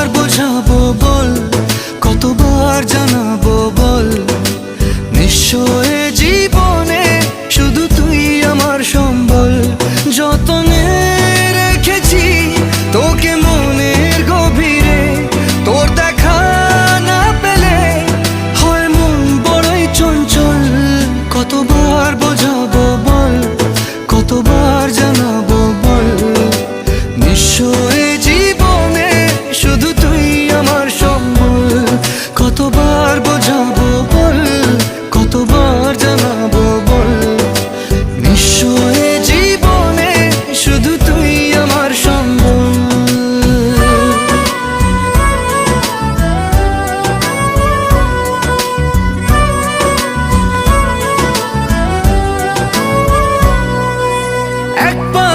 কতবার বোঝাবো বল, কতবার জানাবো বল, নিঃস্ব এ জীবনে শুধু তুই আমার সম্বল। যতনে রেখেছি তোকে মনের গভীরে, তোর দেখা না পেলে হয় মন বড়ই চঞ্চল। কতবার বোঝাবো বল, কতবার জানাবো বল, নিঃস্ব এ জীবনে শুধু তুই আমার সম্বল। কতবার বোঝাবো বল, কতবার জানাবো বল, নিঃস্ব এ জীবনে শুধু তুই আমার সম্বল। এক পা